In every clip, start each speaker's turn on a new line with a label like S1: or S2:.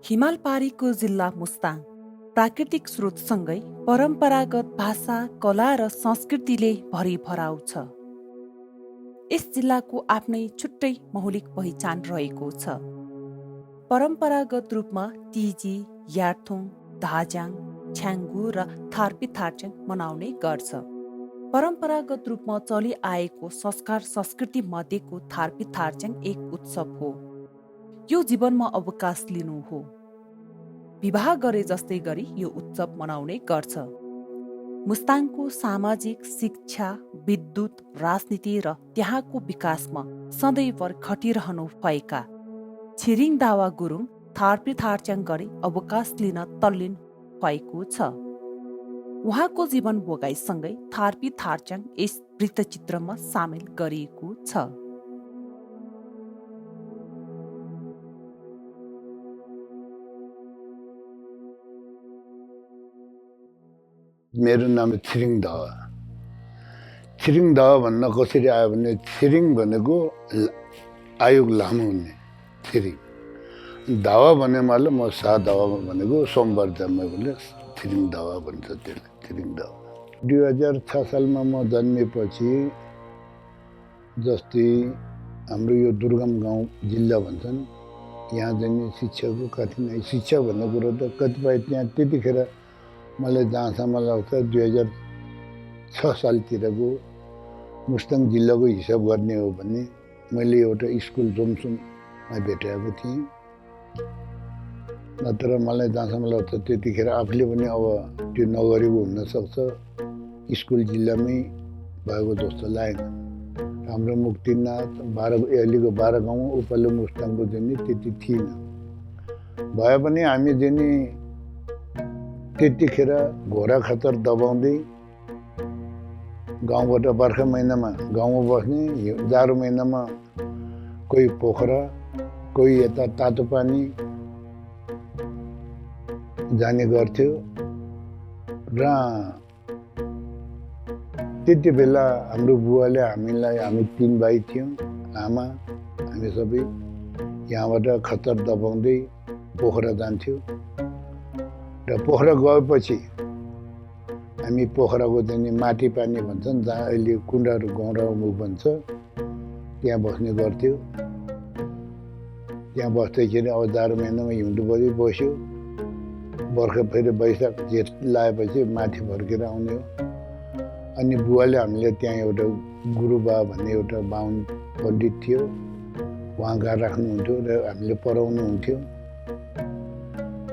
S1: हिमालपारीको जिल्ला मुस्ताङ प्राकृतिक स्रोतसँगै परम्परागत भाषा, कला र संस्कृतिले भरिभराउ छ। यस जिल्लाको आफ्नै छुट्टै मौलिक पहिचान रहेको छ। परम्परागत रूपमा तिजी, यार्थुङ, धाजाङ, छ्याङ्गु र थार्पिथार्चेङ मनाउने गर्छ। परम्परागत रूपमा चलिआएको संस्कार संस्कृति मध्येको थार्पिथार्चेङ एक उत्सव हो। यो जीवनमा अवकाश लिनु हो। विवाह गरे जस्तै गरी यो उत्सव मनाउने गर्छ। मुस्ताङको सामाजिक, शिक्षा, विद्युत, राजनीति र त्यहाँको विकासमा सधैँभर खटिरहनु भएका छिरिङ दावा गुरुङ थार्पिथार्चेङ गरी अवकाश लिन तल्लीन भएको छ। उहाँको जीवन भोगाइसँगै थार्पिथार्चेङ यस वृत्तचित्रमा सामेल गरिएको छ।
S2: मेरो नाम छिरिङ दावा। छिरिङ दावा भन्न कसरी आयो भने छिरिङ भनेको आयोग लामो हुने छिरिङ, दावा भने मतलब म सा दावा भनेको सोमबार जन्मेकोले छिरिङ दावा भन्छ। त्यसलाई छिरिङ दावा। 2006 सालमा म जन्मेपछि जस्तै हाम्रो यो दुर्गम गाउँ जिल्ला भन्छन्, यहाँ चाहिँ शिक्षाको कठिनाइ, शिक्षा भन्ने कुरो त कतिपय त्यहाँ त्यतिखेर मलाई जहाँसम्म लाग्छ 2006 सालतिरको मुस्ताङ जिल्लाको हिसाब गर्ने हो भने मैले एउटा स्कुल जोमसुममा भेटाएको थिएँ। नत्र मलाई जहाँसम्म लाग्छ त्यतिखेर आफूले पनि अब त्यो नगरेको हुनसक्छ, स्कुल जिल्लामै भएको जस्तो लागेन। हाम्रो मुक्तिनाथ अहिलेको 12 गाउँ उपल्लो मुस्ताङको चाहिँ त्यति थिएन। भए पनि हामी चाहिँ त्यतिखेर घोडा खच्चर दबाउँदै गाउँबाट बर्खा महिनामा गाउँमा बस्ने, जाडो महिनामा कोही पोखरा, कोही यता तातो पानी जाने गर्थ्यो। र त्यति बेला हाम्रो बुवाले हामीलाई, हामी 3 भाइ थियौँ, आमा, हामी सबै यहाँबाट खच्चर दबाउँदै पोखरा जान्थ्यो। र पोखरा गएपछि हामी पोखराको चाहिँ माटी पानी भन्छन्, जहाँ अहिले कुण्डाहरू गौँडा मुख भन्छ, त्यहाँ बस्ने गर्थ्यो। त्यहाँ बस्दैखेरि अब जाडो महिनामा हिउँदोभरि बस्यो, बर्खा फेरि वैशाख जेठ लागेपछि माथि फर्केर आउने हो। अनि बुवाले हामीले त्यहाँ एउटा गुरुबा भन्ने एउटा बाहुन पण्डित थियो, उहाँ गएर राख्नुहुन्थ्यो र हामीले पढाउनुहुन्थ्यो।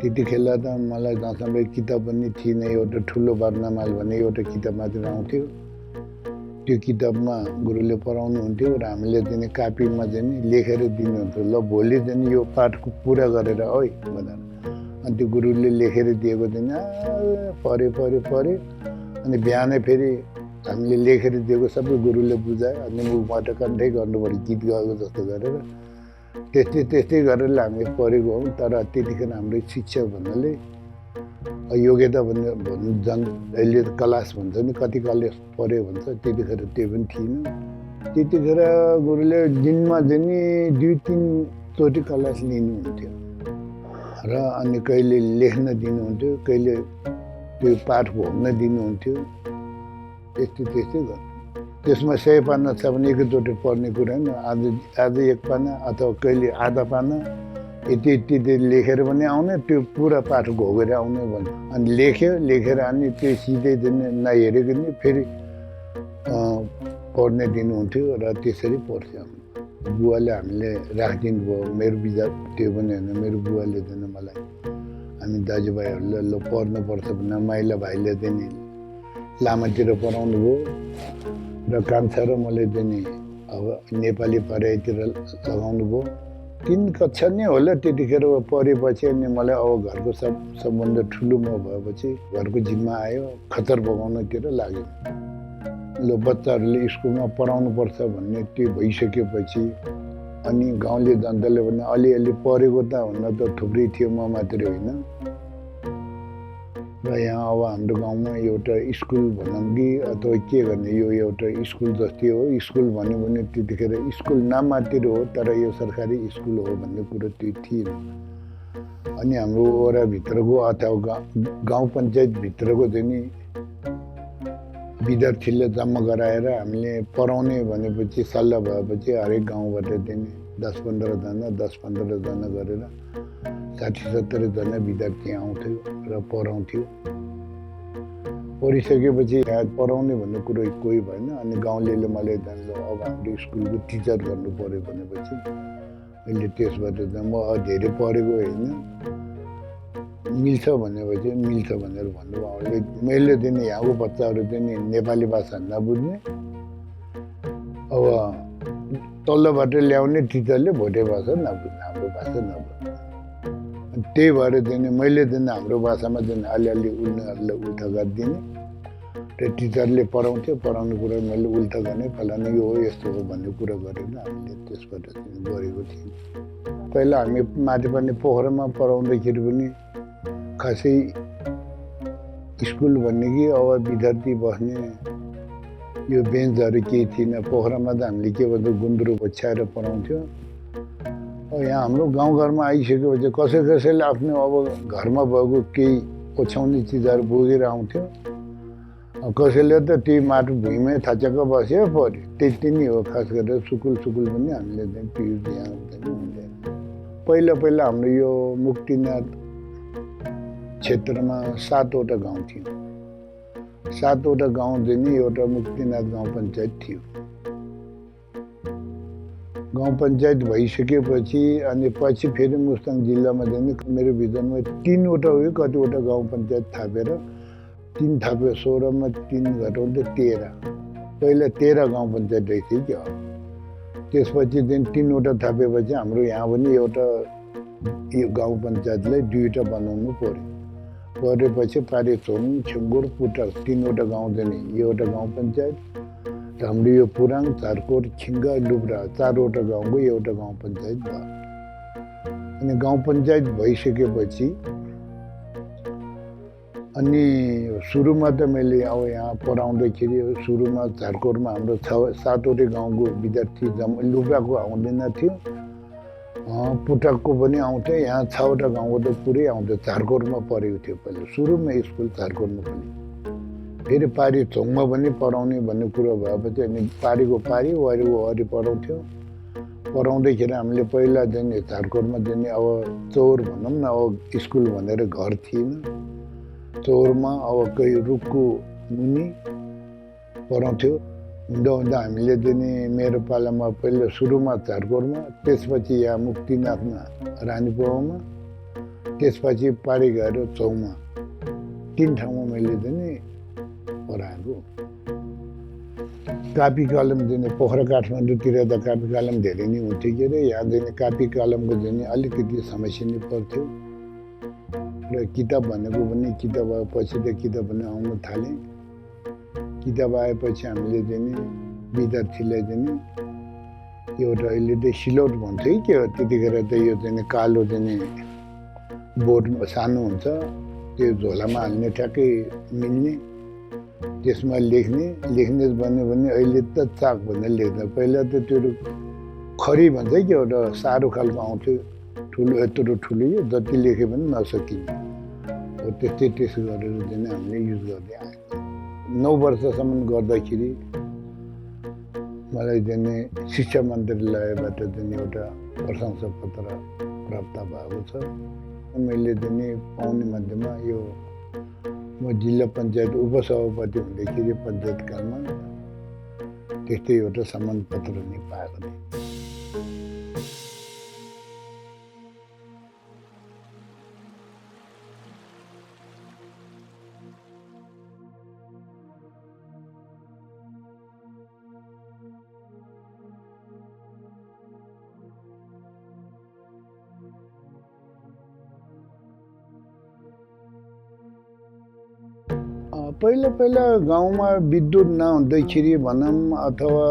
S2: त्यतिखेर त मलाई जहाँसम्म किताब पनि थिएन, एउटा ठुलो वर्णमाल भन्ने एउटा किताब मात्र आउँथ्यो। त्यो किताबमा गुरुले पढाउनुहुन्थ्यो र हामीले चाहिँ कापीमा चाहिँ लेखेर दिनुहुन्थ्यो, ल भोलि चाहिँ यो पाठ पुरा गरेर है भनेर। अनि त्यो गुरुले लेखेर दिएको चाहिँ पढे। अनि बिहानै फेरि हामीले लेखेर दिएको सबै गुरुले बुझायो। अनि मुखबाट कन्ठै गर्नुपर्यो गीत गएको जस्तो गरेर। त्यस्तै गरेर हामीले पढेको हौँ। तर त्यतिखेर हाम्रो शिक्षा भन्नाले योग्यता भन्ने अहिले क्लास भन्छ नि, कति क्लास पढ्यो भन्छ, त्यतिखेर त्यो पनि थिएन। त्यतिखेर गुरुले दिनमा चाहिँ 2-3 चोटि क्लास लिनुहुन्थ्यो र अनि कहिले लेख्न दिनुहुन्थ्यो, कहिले त्यो पाठ भोग्न दिनुहुन्थ्यो। त्यस्तै गर्नु। त्यसमा 100 पाना छ भने एकैचोटि पढ्ने कुरा होइन, आज 1 पाना अथवा कहिले आधा पाना यति लेखेर पनि आउने, त्यो पुरा पाठ घोगेर आउने भन्यो। अनि लेखेर अनि त्यो सिधै नहेरेको नि फेरि पढ्ने दिनुहुन्थ्यो र त्यसरी पढ्थ्यौँ। बुवाले हामीले राखिदिनु भयो। मेरो बिजा त्यो पनि होइन, मेरो बुवाले मलाई, हामी दाजुभाइहरूलाई ल पढ्नुपर्छ भनेर माइला भाइले लामातिर पढाउनु भयो र कान्छा र मलाई अब नेपाली पढाइतिर लगाउनु भयो। 3 कक्षा नै होला त्यतिखेर पढेपछि। अनि मलाई अब घरको सबभन्दा ठुलो म भएपछि घरको जिम्मा आयो, खच्चर बगाउनतिर लाग्यो। ल बच्चाहरूले स्कुलमा पढाउनुपर्छ भन्ने त्यो भइसकेपछि अनि गाउँले जनताले भने अलिअलि पढेको त हुन त थुप्रै थियो, म मात्रै होइन। र यहाँ अब हाम्रो गाउँमा एउटा स्कुल भनौँ कि अथवा के गर्ने, यो एउटा स्कुल जस्तै हो। स्कुल भन्यो भने त्यतिखेर स्कुल नाम मात्रै हो, तर यो सरकारी स्कुल हो भन्ने कुरो त्यो थिएन। अनि हाम्रो वडाभित्रको अथवा गाउँ पञ्चायतभित्रको चाहिँ नि विद्यार्थीले जम्मा गराएर हामीले पढाउने भनेपछि सल्लाह भएपछि हरेक गाउँबाट चाहिँ 10-15 जना 10-15 जना गरेर 60-70 जना विद्यार्थी आउँथ्यो र पढाउँथ्यो। पढिसकेपछि यहाँ पढाउने भन्ने कुरो कोही भएन। अनि गाउँलेले मलाई अब हाम्रो स्कुलको टिचर गर्नु पर्यो भनेपछि मैले त्यसबाट म धेरै पढेको होइन, मिल्छ भनेपछि मिल्छ भनेर भन्नुभयो। मैले चाहिँ यहाँको बच्चाहरू चाहिँ नेपाली भाषा नबुझ्ने, अब तल्लोबाट ल्याउने टिचरले भोटे भाषा नबुझ्ने, हाम्रो भाषा नबुझ्ने। त्यही भएर चाहिँ मैले चाहिँ हाम्रो भाषामा चाहिँ अलिअलि उनीहरूलाई उल्टा गरिदिने र टिचरले पढाउने कुरा मैले उल्टा गर्ने, फलाने यो हो यस्तो हो भन्ने कुरा गरेर हामीले त्यसबाट गरेको थियौँ। पहिला हामी माथि पर्ने पोखरामा पढाउँदाखेरि पनि खासै स्कुल भन्ने कि अब विद्यार्थी बस्ने यो बेन्चहरू केही थिएन। पोखरामा त हामीले के भन्छ गुन्द्रुक ओछ्याएर पढाउँथ्यो। यहाँ हाम्रो गाउँघरमा आइसकेपछि कसैले आफ्नो अब घरमा भएको केही ओछ्याउने चिजहरू बोकेर आउँथ्यो। कसैले त त्यही माटो भुइँमै थचक्क बस्यो पऱ्यो, त्यति नै हो। खास गरेर सुकुल पनि हामीले चाहिँ पिउँ यहाँ हुँदैन। पहिला हाम्रो यो मुक्तिनाथ क्षेत्रमा 7वटा गाउँ थियो। 7वटा गाउँ चाहिँ नि एउटा मुक्तिनाथ गाउँ पञ्चायत थियो। गाउँ पञ्चायत भइसकेपछि अनि पछि फेरि मुस्ताङ जिल्लामा चाहिँ मेरो भिजनमा 3वटा हो कतिवटा गाउँ पञ्चायत थापेर 3 थाप्यो। 16मा 3 घटाउँदा 13। पहिला 13 गाउँ पञ्चायत रहेछ क्या। त्यसपछि चाहिँ 3वटा थापेपछि हाम्रो यहाँ पनि एउटा गाउँ पञ्चायतलाई 2वटा बनाउनु परेपछि पारेचोङ, छेङ्गुर, पुटार 3वटा गाउँ चाहिँ एउटा गाउँ पञ्चायत र हाम्रो यो पुराङ, झारकोट, खिङ्गा, लुब्रा 4वटा गाउँको एउटा गाउँ पञ्चायत भयो। अनि गाउँ पञ्चायत भइसकेपछि अनि सुरुमा त मैले अब यहाँ पढाउँदाखेरि सुरुमा झारकोटमा हाम्रो 7वटै गाउँको विद्यार्थी लुब्राको आउँदैन थियो, पुटकको पनि आउँथ्यो। यहाँ 6वटा गाउँको त पुरै आउँथ्यो। झारकोटमा पढेको थियो पहिला, सुरुमा स्कुल झारकोटमा पनि। फेरि पारिचोङमा पनि पढाउने भन्ने कुरो भएपछि अनि पारीको वरि पढाउँथ्यो। पढाउँदाखेरि हामीले पहिला चाहिँ झारकोटमा चाहिँ अब चौर भनौँ न, अब स्कुल भनेर घर थिएन। चौरमा अब कोही रुखको मुनि पढाउँथ्यो। हुँदा हामीले चाहिँ मेरो पालामा पहिला सुरुमा झारकोटमा, त्यसपछि यहाँ मुक्तिनाथमा रानीपुवामा, त्यसपछि पारी गएर चौमा 3 ठाउँमा मैले चाहिँ पढाएको। कापी कलम चाहिँ पोखरा काठमाडौँतिर त कापी कलम धेरै नै हुन्थ्यो के अरे। यहाँ चाहिँ कापी कलमको चाहिँ अलिकति समस्या नै पर्थ्यो र किताब भनेको पनि किताब आएपछि त किताब पनि आउन थाले। किताब आएपछि हामीले चाहिँ विद्यार्थीलाई चाहिँ एउटा अहिले त सिलौट भन्छ कि के हो, त्यतिखेर त यो चाहिँ कालो चाहिँ बोर्ड सानो हुन्छ, त्यो झोलामा हाल्ने ठ्याक्कै मिल्ने, त्यसमा लेख्ने भन्यो भने अहिले त चाक भनेर लेख्दा, पहिला त त्यो खरी भन्छ कि एउटा साह्रो खालको आउँथ्यो, ठुलो यत्रो ठुलो, जति लेख्यो भने नसकिने हो। त्यस्तै त्यसो गरेर चाहिँ हामीले युज गर्दै आयौँ। 9 वर्षसम्म गर्दाखेरि मलाई चाहिँ शिक्षा मन्त्रालयबाट चाहिँ एउटा प्रशंसा पत्र प्राप्त भएको छ। मैले चाहिँ पाउने मध्येमा यो म जिल्ला पञ्चायत उपसभापति हुँदाखेरि पञ्चायतकालमा त्यस्तै एउटा सम्मान पत्र नै पाएको थिएँ। पहिला गाउँमा विद्युत नहुँदाखेरि भनौँ अथवा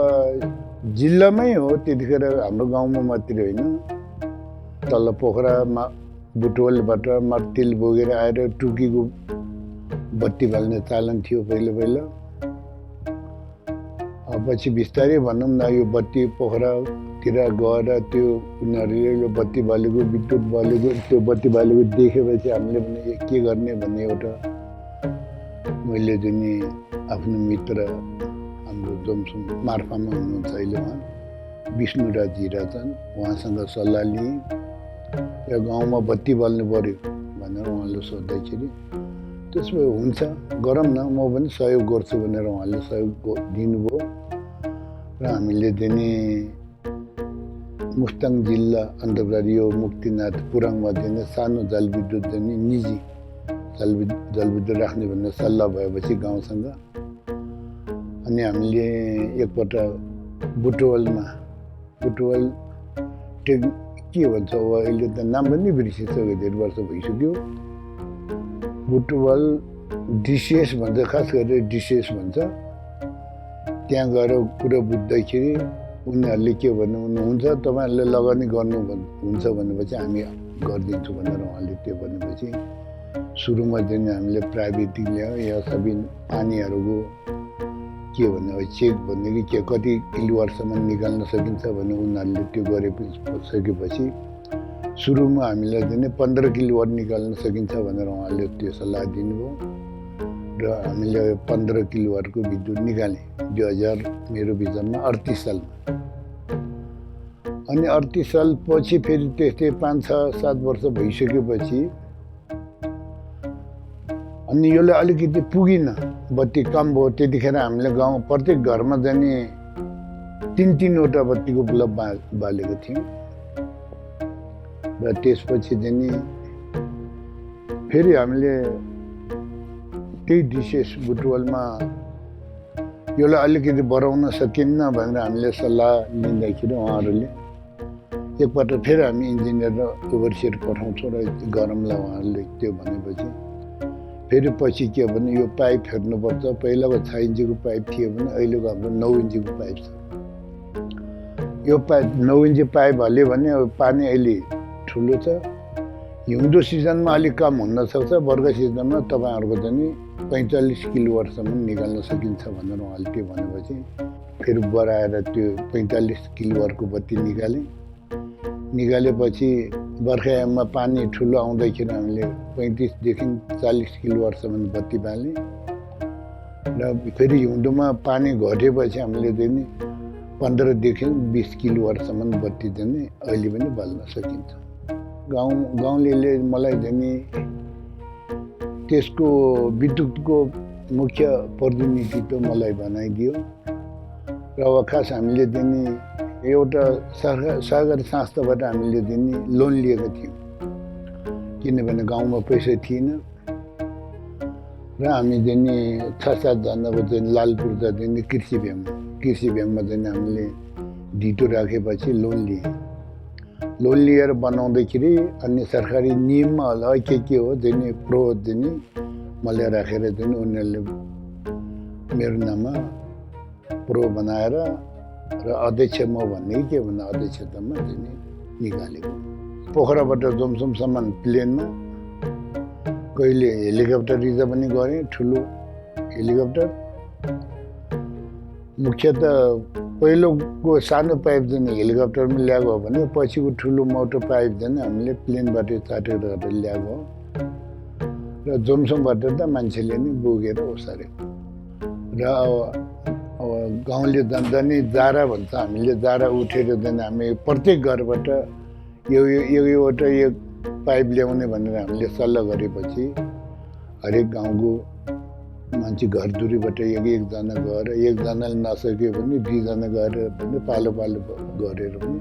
S2: जिल्लामै हो, त्यतिखेर हाम्रो गाउँमा मात्रै होइन, तल पोखरामा बुटवलबाट मट्टिल बोकेर आएर टुकीको बत्ती बाल्ने चलन थियो पहिला। पछि बिस्तारै भनौँ न यो बत्ती पोखरातिर गएर त्यो उनीहरूले यो बत्ती बालेको विद्युत बालेको त्यो बत्ती बालेको देखेपछि हामीले भने के गर्ने भन्ने एउटा मैले चाहिँ नि आफ्नो मित्र हाम्रो जोमसुम मार्फामा हुनुहुन्छ अहिले उहाँ विष्णुराज हिराचन उहाँसँग सल्लाह लिएँ र गाउँमा बत्ती बाल्नु पर्यो भनेर उहाँले सोध्दाखेरि त्यसो भए हुन्छ गरौँ न म पनि सहयोग गर्छु भनेर उहाँले सहयोग दिनुभयो र हामीले चाहिँ नि मुस्ताङ जिल्ला अन्तर्गत यो मुक्तिनाथ पुराङमा चाहिँ सानो जलविद्युत चाहिँ नि निजी जलविद्युत राख्ने भन्ने सल्लाह भएपछि गाउँसँग अनि हामीले एकपल्ट बुटवल के भन्छ अहिले त नाम पनि बिर्सिसक्यो धेरै वर्ष भइसक्यो बुटवल डिसिएस भन्छ खास गरेर डिसिएस भन्छ त्यहाँ गएर कुरा बुझ्दाखेरि उनीहरूले के भन्नु हुन्छ तपाईँहरूले लगानी गर्नु हुन्छ भनेपछि हामी गरिदिन्छु भनेर उहाँले त्यो भनेपछि सुरुमा चाहिँ हामीले प्राविधिक ल्यायो या सबै पानीहरूको के भन्ने चेक भन्ने कि के कति किलोवाटसम्म निकाल्न सकिन्छ भने उनीहरूले त्यो गरेपछि सुरुमा हामीलाई चाहिँ 15 किलोवाट निकाल्न सकिन्छ भनेर उहाँले त्यो सल्लाह दिनुभयो र हामीले 15 किलोवाटको विद्युत निकाल्यौँ 2000 मेरो विचारमा 38 सालमा अनि 38 साल पछि फेरि त्यस्तै 5-6-7 वर्ष भइसकेपछि अनि यसले अलिकति पुगिन बत्ती कम भयो त्यतिखेर हामीले गाउँ प्रत्येक घरमा जाने 3-3वटा बत्तीको बल्ब बालेको थियौँ र त्यसपछि चाहिँ फेरि हामीले त्यही डिसिएस बुटवलमा यसलाई अलिकति बढाउन सकिन्न भनेर हामीले सल्लाह लिँदाखेरि उहाँहरूले एकपल्ट फेरि हामी इन्जिनियर र ओभरसियर पठाउँछौँ र गरौँला उहाँहरूले त्यो भनेपछि फेरि पछि के भने यो पाइप फेर्नुपर्छ पहिलाको 6 इन्चीको पाइप थियो भने अहिलेको हाम्रो 9 इन्चीको पाइप छ यो पाइप 9 इन्ची पाइप हाल्यो भने पानी अहिले ठुलो छ हिउँदो सिजनमा अलिक कम हुन सक्छ वर्षा सिजनमा तपाईँहरूको चाहिँ 45 किलोवाटसम्म निकाल्न सकिन्छ भनेर उहाँले त्यो भनेपछि फेरि बढाएर त्यो 45 किलोवाटको बत्ती निकालेपछि बर्खायाममा पानी ठुलो आउँदाखेरि हामीले 35 देखि 40 किलोवाटसम्म बत्ती बाल्यौँ र फेरि हिउँदोमा पानी घटेपछि हामीले चाहिँ 15 देखि 20 किलोवाटसम्म बत्ती चाहिँ अहिले पनि बाल्न सकिन्छ गाउँलेले मलाई चाहिँ त्यसको विद्युतको मुख्य प्रतिनिधित्व मलाई बनाइदियो र अब खास हामीले चाहिँ एउटा सहकारी संस्थाबाट हामीले चाहिँ लोन लिएको थियौँ किनभने गाउँमा पैसा थिएन र हामी चाहिँ 6-7 जनाको चाहिँ लालपुर्जा चाहिँ कृषि भ्याममा चाहिँ हामीले ढिटो राखेपछि लोन लिएर बनाउँदाखेरि अन्य सरकारी नियममा होला के हो चाहिँ प्रो चाहिँ मलाई राखेर चाहिँ उनीहरूले मेरो नाममा प्रो बनाएर र अध्यक्ष म भन्ने के भन्दा अध्यक्षतामा चाहिँ निकालेको पोखराबाट जोमसोमसम्म प्लेनमा कहिले हेलिकप्टर रिजर्भ पनि गरेँ ठुलो हेलिकप्टर मुख्यतः पहिलोको सानो पाइप चाहिँ हेलिकप्टरमा ल्याएको हो भने पछिको ठुलो मोटो पाइप चाहिँ हामीले प्लेनबाट चाटेर ल्याएको हो र जोमसोमबाट त मान्छेले नै बोकेर ओसारेको र अब गाउँले जनता नै जारा भन्छ हामीले जारा उठेर चाहिँ हामी प्रत्येक घरबाट एउटा एक पाइप ल्याउने भनेर हामीले सल्लाह गरेपछि हरेक गाउँको मान्छे घर दुरीबाट एकजना गएर एकजनाले नसक्यो भने 2 जना गएर पनि पालो गरेर पनि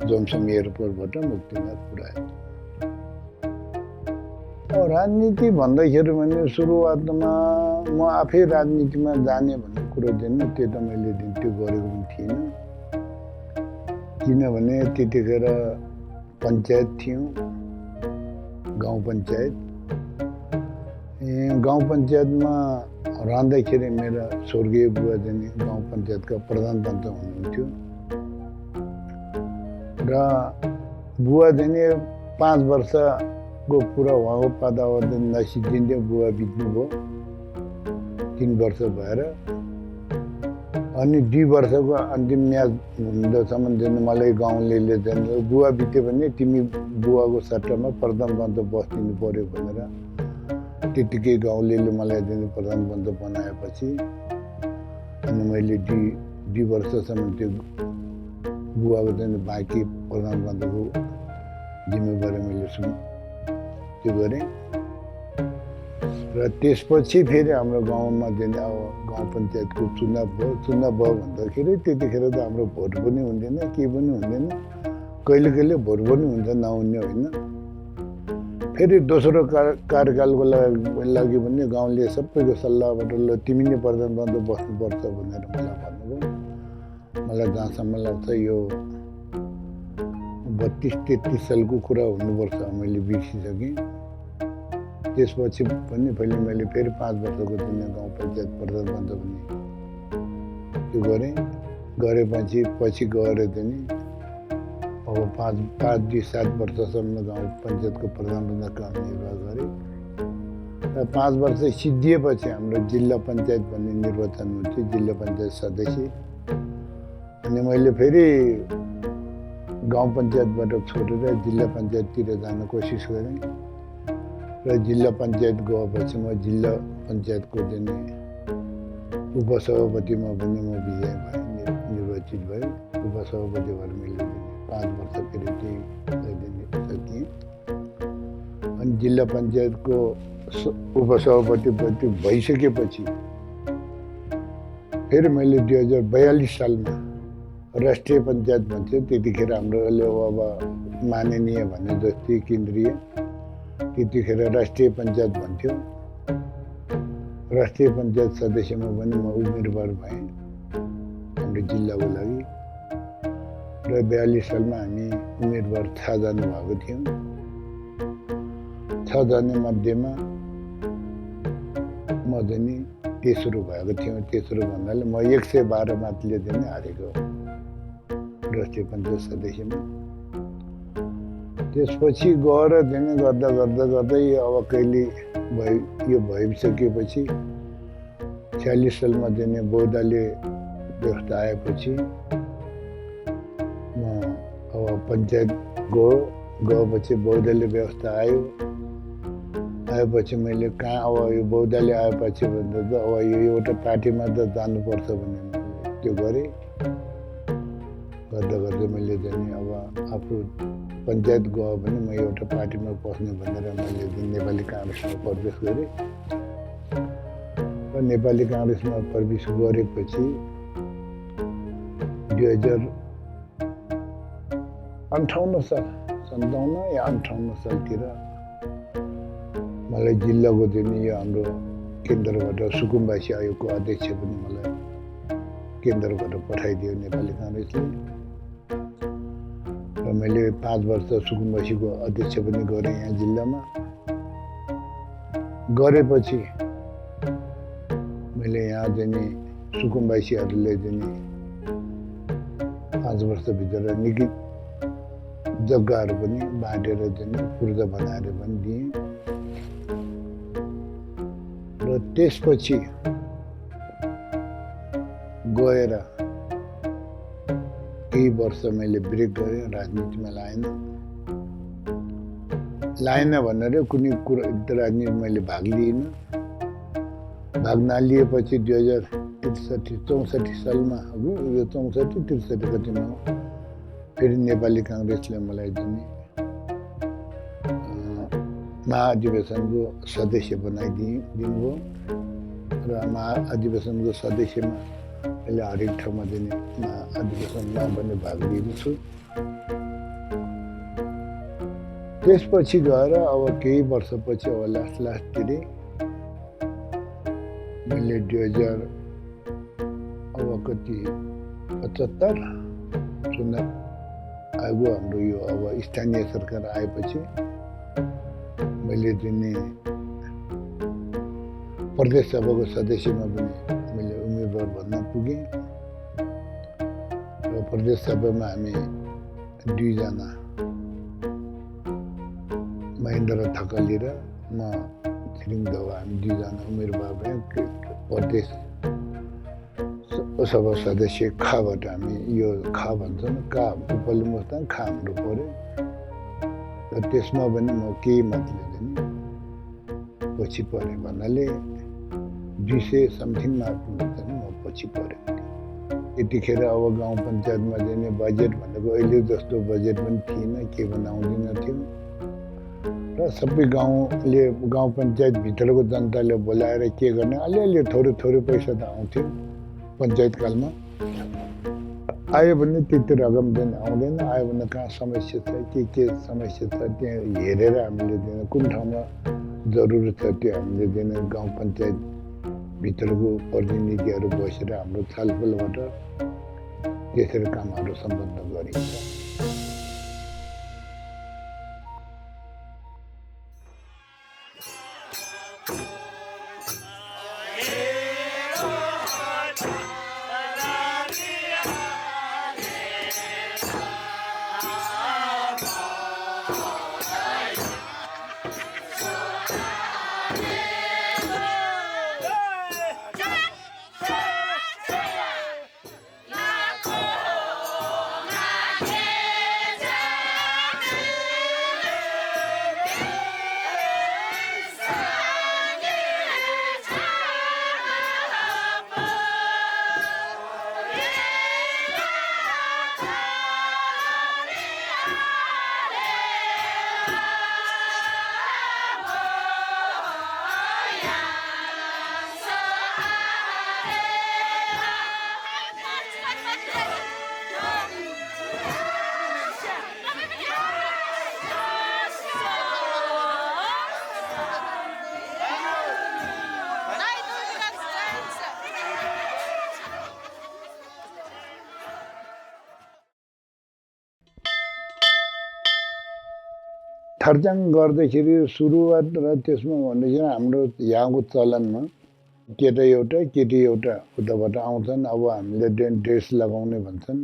S2: जोमसोम एयरपोर्टबाट मुक्तिनाथ पुऱ्यायो राजनीति भन्दाखेरि भने सुरुवातमा म आफै राजनीतिमा जाने भन्ने कुरो दिनु त्यो त मैले त्यो गरेको पनि थिइनँ किनभने त्यतिखेर पञ्चायत थियो गाउँ पञ्चायतमा रहँदाखेरि मेरा स्वर्गीय बुवा चाहिँ गाउँ पञ्चायतका प्रधान पञ्च हुनुहुन्थ्यो र बुवा चाहिँ 5 वर्षको पुरा उहाँको पदावधि नसिद्धिन्थ्यो बुवा बित्नुभयो 3 वर्ष भएर अनि 2 वर्षको अन्तिम म्याच हुँदासम्म चाहिँ मलाई गाउँले चाहिँ बुवा बित्यो भने तिमी बुवाको सट्टामा प्रधानमन्त्री बस्दिनु पर्यो भनेर त्यतिकै गाउँले मलाई चाहिँ प्रधानमन्त्री बनाएपछि अनि मैले 2 वर्षसम्म त्यो बुवाको चाहिँ बाँकी प्रधानमन्त्रीको जिम्मेवारी मैले त्यो गरेँ र त्यसपछि फेरि हाम्रो गाउँमा चाहिँ अब गाउँ पञ्चायतको चुनाव भयो भन्दाखेरि त्यतिखेर त हाम्रो भोट पनि हुँदैन के पनि हुँदैन कहिले कहिले भोट पनि हुन्छ नहुने होइन फेरि दोस्रो कार्यकालको लागि पनि गाउँले सबैको सल्लाहबाट ल तिमी नै प्रधानमन्त्री बस्नुपर्छ भनेर मलाई भन्नुभयो मलाई जहाँसम्म लाग्छ यो 32-33 सालको कुरा हुनुपर्छ मैले बिर्सिसकेँ त्यसपछि पनि पहिले मैले फेरि 5 वर्षको दिन गाउँ पञ्चायत प्रधानमन्त्री पनि त्यो गरेपछि गएर चाहिँ अब 5-7 वर्षसम्म गाउँ पञ्चायतको प्रधानमन्त्री काम निर्वाह गरेँ र 5 वर्ष सिद्धिएपछि हाम्रो जिल्ला पञ्चायत भन्ने निर्वाचन हुन्थ्यो जिल्ला पञ्चायत सदस्य अनि मैले फेरि गाउँ पञ्चायतबाट छोडेर जिल्ला पञ्चायततिर जान कोसिस गरेँ र जिल्ला पञ्चायत गएपछि म जिल्ला पञ्चायतको चाहिँ उपसभापतिमा पनि म विजय भएँ निर्वाचित भएँ उपसभापति भएर मैले 5 वर्ष फेरि त्यही सकिएँ अनि जिल्ला पञ्चायतको उपसभापति भइसकेपछि फेरि मैले 2042 सालमा राष्ट्रिय पञ्चायत भन्थ्यो त्यतिखेर हाम्रो अब माननीय भने जस्तै केन्द्रीय त्यतिखेर राष्ट्रिय पञ्चायत भन्थ्यो राष्ट्रिय पञ्चायत सदस्यमा पनि म उम्मेदवार भएँ हाम्रो जिल्लाको लागि र 42 सालमा हामी उम्मेदवार 6 जना भएको थियौँ 6 जना मध्येमा म चाहिँ तेस्रो भएको थियौँ तेस्रो भन्नाले म 112 मतले चाहिँ हारेको राष्ट्रिय पञ्चायत सदस्यमा त्यसपछि गएर चाहिँ गर्दै अब कहिले यो भइसकेपछि 46 सालमा चाहिँ बौद्धले व्यवस्था आएपछि म अब पञ्चायत गएपछि बौद्धले व्यवस्था आएपछि मैले कहाँ अब यो बौद्धले आएपछि भन्दा त अब यो एउटा पार्टीमा त जानुपर्छ भने त्यो गरेँ गर्दै मैले चाहिँ अब आफू पञ्चायत गयो भने म एउटा पार्टीमा पस्ने भनेर मैले नेपाली काङ्ग्रेसमा प्रवेश गरेँ र नेपाली काङ्ग्रेसमा प्रवेश गरेपछि 2058 साल 57 या 58 सालतिर मलाई जिल्लाको चाहिँ यो हाम्रो केन्द्रबाट सुकुम्बासी आयोगको अध्यक्ष पनि मलाई केन्द्रबाट पठाइदियो नेपाली काङ्ग्रेसले र मैले 5 वर्ष सुकुम्बासीको अध्यक्ष पनि गरेँ यहाँ जिल्लामा गरेपछि मैले यहाँ चाहिँ सुकुम्बासीहरूले चाहिँ 5 वर्षभित्र निकै जग्गाहरू पनि बाँडेर चाहिँ पूर्जा बनाएर पनि दिएँ र त्यसपछि गएर केही वर्ष मैले ब्रेक गरेँ राजनीतिमा लाएन भनेर कुनै कुरा राजनीति मैले भाग लिइनँ भाग नलिएपछि 2063 सालमा हो यो 64-63 कतिमा फेरि नेपाली काङ्ग्रेसले मलाई चाहिँ महाधिवेशनको सदस्य बनाइदिनुभयो र महाधिवेशनको सदस्यमा अहिले हरेक ठाउँमा चाहिँ महाधिवेशनमा पनि भाग लिएको छु त्यसपछि गएर अब केही वर्षपछि अब लास्टतिर मैले 2000 अब कति 75 चुनाव आयो हाम्रो यो अब स्थानीय सरकार आएपछि मैले चाहिँ प्रदेश सभाको सदस्यमा पनि मैले उम्मेदवार भन्न पुगेँ र प्रदेश सभामा हामी 2 जना महेन्द्र थकली र म छिरिङ दवा हामी 2 जना उम्मेदवार भयौँ प्रदेश सभा सदस्य खाबाट हामी यो खा भन्छौँ का उपल्लो मुस्ताङ खा हाम्रो पऱ्यो र त्यसमा पनि म केही मत लिँदैन पछि परे भन्नाले 200 समथिङ मार्क चाहिँ म पछि परे यतिखेर अब गाउँ पञ्चायतमा दिने बजेट भनेको अहिले जस्तो बजेट पनि थिएन के बनाउँदैन थियो र सबै गाउँले गाउँ पञ्चायत भित्रको जनताले बोलाएर के गर्ने अलिअलि थोरै थोरै पैसा त आउँथ्यो पञ्चायत कालमा आयो भने त्यति रकम पनि आउँदैन आयो भने कहाँ समस्या छ के समस्या छ त्यहाँ हेरेर हामीले दिने कुन ठाउँमा जरुरत छ त्यो हामीले दिने गाउँ पञ्चायत भित्रको प्रतिनिधिहरू बसेर हाम्रो छलफलबाट त्यसरी कामहरू सम्पन्न गरिन्छ खर्चाङ गर्दाखेरि सुरुवात र त्यसमा भन्दाखेरि हाम्रो यहाँको चलनमा केटा एउटा केटी एउटा उताबाट आउँछन् अब हामीले ड्रेस लगाउने भन्छन्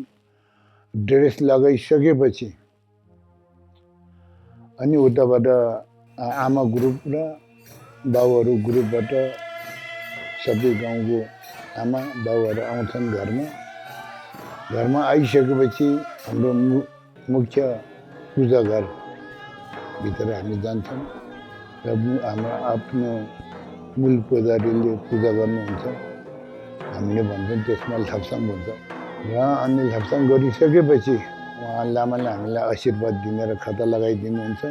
S2: ड्रेस लगाइसकेपछि अनि उताबाट आमा ग्रुप र बाउहरू ग्रुपबाट सबै गाउँको आमा बाउहरू आउँछन् घरमा आइसकेपछि हाम्रो मुख्य पूजा घर भित्र हामी जान्छौँ र हाम्रो आफ्नो मूल पुजारीले पूजा गर्नुहुन्छ हामीले भन्छौँ त्यसमा ल्हाप्साङ भन्छ र अनि ल्हाप्साङ गरिसकेपछि उहाँ लामाले हामीलाई आशीर्वाद दिने र खाता लगाइदिनुहुन्छ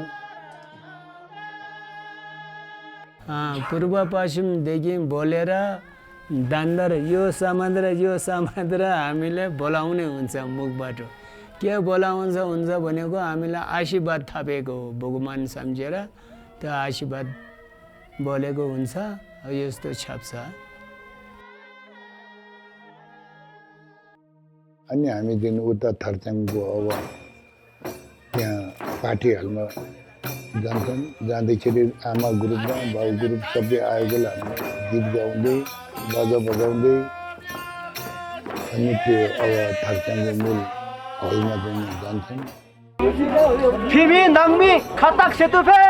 S3: पूर्व पश्चिमदेखि बोलेर दान्दर यो समाज र हामीले बोलाउने हुन्छ मुखबाट के बोलाउँछ हुन्छ भनेको हामीलाई आशीर्वाद थापेको हो भगवान सम्झेर त्यो आशीर्वाद बोलेको हुन्छ यस्तो छाप्छ
S2: अनि हामी दिन उता थर्चाङको अब त्यहाँ पार्टी हलमा जान्छौँ जाँदाखेरि आमा ग्रुप र बाउ ग्रुप सबै आएको हामी गीत गाउँदै बाजा बजाउँदै अनि त्यो अब थर्चाङको मूल हलमा चाहिँ जान्छौँ
S4: फिमी नङमी खतक सेतुफे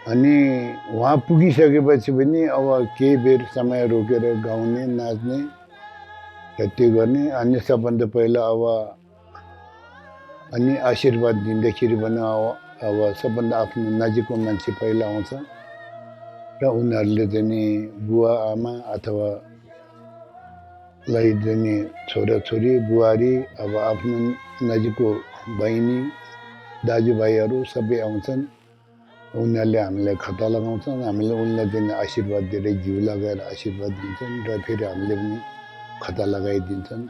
S2: अनि वहाँ पुगिसकेपछि पनि अब केही बेर समय रोकेर गाउने नाच्ने र त्यो गर्ने अनि सबभन्दा पहिला अब अनि आशीर्वाद दिँदाखेरि पनि अब सबभन्दा आफ्नो नजिकको मान्छे पहिला आउँछ उनीहरूले चाहिँ नि बुवा आमा अथवा लाई चाहिँ नि छोराछोरी बुहारी अब आफ्नो नजिकको बहिनी दाजुभाइहरू सबै आउँछन् उनीहरूले हामीलाई खता लगाउँछन् हामीले उनलाई चाहिँ आशीर्वाद दिएर घिउ लगाएर आशीर्वाद दिन्छन् र फेरि हामीले पनि खता लगाइदिन्छन्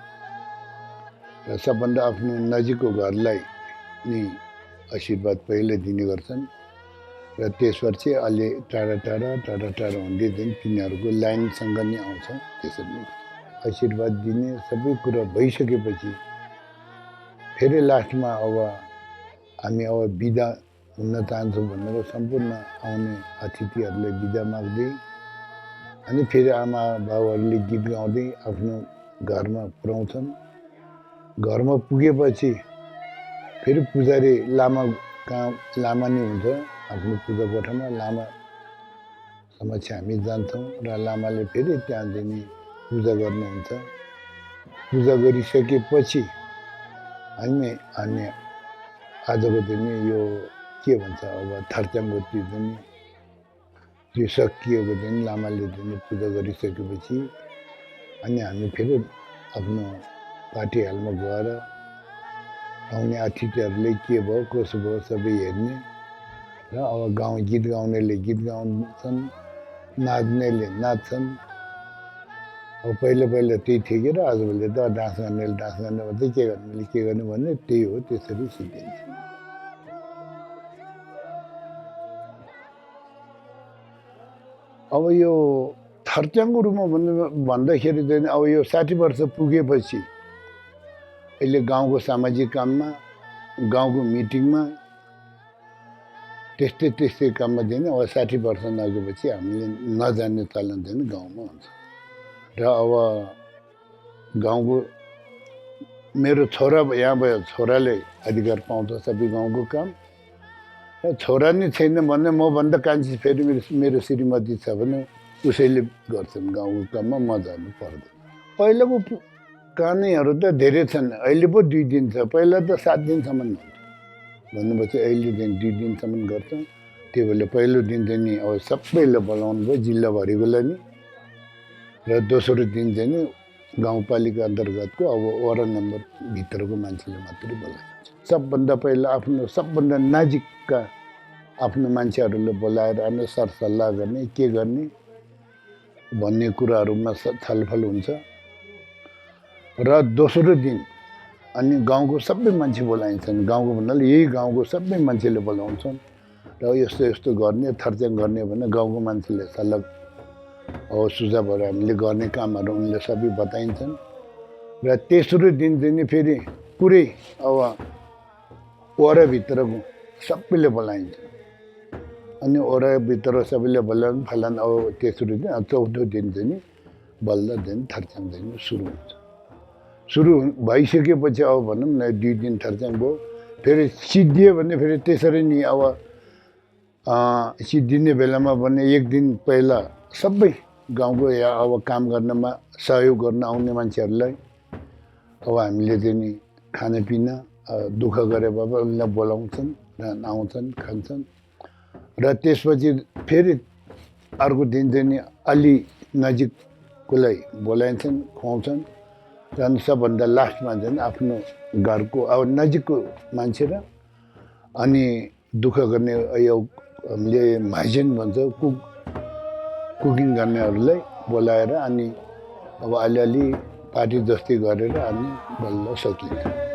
S2: र सबभन्दा आफ्नो नजिकको घरलाई नि आशीर्वाद पहिले दिने गर्छन् र त्यसपछि अलि टाढा टाढा हुँदै चाहिँ तिनीहरूको लाइनसँग नै आउँछ त्यसरी नै आशीर्वाद दिने सबै कुरा भइसकेपछि फेरि लास्टमा अब हामी अब बिदा हुन चाहन्छौँ भनेर सम्पूर्ण आउने अतिथिहरूलाई बिदा माग्दै अनि फेरि आमा बाबुहरूले गीत गाउँदै आफ्नो घरमा पुर्याउँछन् घरमा पुगेपछि फेरि पुजारी लामा कहाँ लामा नै हुन्छ आफ्नो पूजा कोठामा लामा समक्ष हामी जान्छौँ र लामाले फेरि त्यहाँ चाहिँ पूजा गर्नुहुन्छ पूजा गरिसकेपछि हामी आजको दिन यो के भन्छ अब थर्च्याङको त्यो सकिएको दिन लामाले चाहिँ पूजा गरिसकेपछि अनि हामी फेरि आफ्नो पार्टी हलमा गएर आउने अतिथिहरूले के भयो कसो भयो सबै हेर्ने र अब गीत गाउनेले गीत गाउँछन् नाच्नेले नाच्छन् अब पहिला त्यही थियो कि र आजभोलि त डान्स गर्नेले डान्स गर्ने भन्दै के गर्नेले के गर्ने भन्ने त्यही हो त्यसरी सिकिन्छ अब यो थर्च्याङको रूपमा भन्दाखेरि चाहिँ अब यो 60 वर्ष पुगेपछि अहिले गाउँको सामाजिक काममा गाउँको मिटिङमा त्यस्तै काममा चाहिँ अब 60 वर्ष नगएपछि हामीले नजान्ने चलन चाहिँ गाउँमा हुन्छ र अब गाउँको मेरो छोरा यहाँ भयो छोराले अधिकार पाउँछ सबै गाउँको काम र छोरा नै छैन भने मभन्दा कान्छी फेरि मेरो श्रीमती छ भने उसैले गर्छन् गाउँको काममा म जानु पर्दैन पहिलाको कहानीहरू त धेरै छन् अहिले पो 2 दिन छ पहिला त 7 दिनसम्म हुन्छ भन्नुपर्छ अहिले चाहिँ 2 दिनसम्म गर्छ त्यो बेला पहिलो दिन चाहिँ नि अब सबैलाई बोलाउनु भयो जिल्लाभरिकोलाई नि र दोस्रो दिन चाहिँ नि गाउँपालिका अन्तर्गतको अब वडा नम्बर भित्रको मान्छेले मात्रै बोलाइन्छ सबभन्दा पहिला आफ्नो सबभन्दा नजिकका आफ्नो मान्छेहरूलाई बोलाएर अनि सरसल्लाह गर्ने के गर्ने भन्ने कुराहरूमा छलफल हुन्छ र दोस्रो दिन अनि गाउँको सबै मान्छे बोलाइन्छन् गाउँको भन्नाले यही गाउँको सबै मान्छेले बोलाउँछन् र यस्तो गर्ने थर्च्याङ गर्ने भने गाउँको मान्छेले सल्लाह अब सुझावहरू हामीले गर्ने कामहरू उनले सबै बताइन्छन् र तेस्रो दिन चाहिँ नि फेरि पुरै अब वडाभित्रको सबैले बोलाइन्छ अनि वडाभित्र सबैले बोलाउनु फलान अब तेस्रो दिन चौथो दिन चाहिँ नि बल्ल दिन थर्च्याङ चाहिँ सुरु हुन्छ सुरु भइसकेपछि अब भनौँ न 2 दिन थर्च्याङ भयो फेरि सिद्धियो भने फेरि त्यसरी नि अब सिद्धिने बेलामा भने 1 दिन पहिला सबै गाउँको या अब काम गर्नमा सहयोग गर्न आउने मान्छेहरूलाई अब हामीले चाहिँ नि खानापिना दुःख गरे बाबा उनलाई बोलाउँछन् र आउँछन् खान्छन् र त्यसपछि फेरि अर्को दिन चाहिँ नि अलि नजिककोलाई बोलाइन्छन् खुवाउँछन् र सबभन्दा लास्टमा चाहिँ आफ्नो घरको अब नजिकको मान्छे र अनि दुःख गर्ने यो हामीले महाजन भन्छ कुकिङ गर्नेहरूलाई बोलाएर अनि अब अलिअलि पार्टी जस्तै गरेर अनि बल्ल सकिन्छ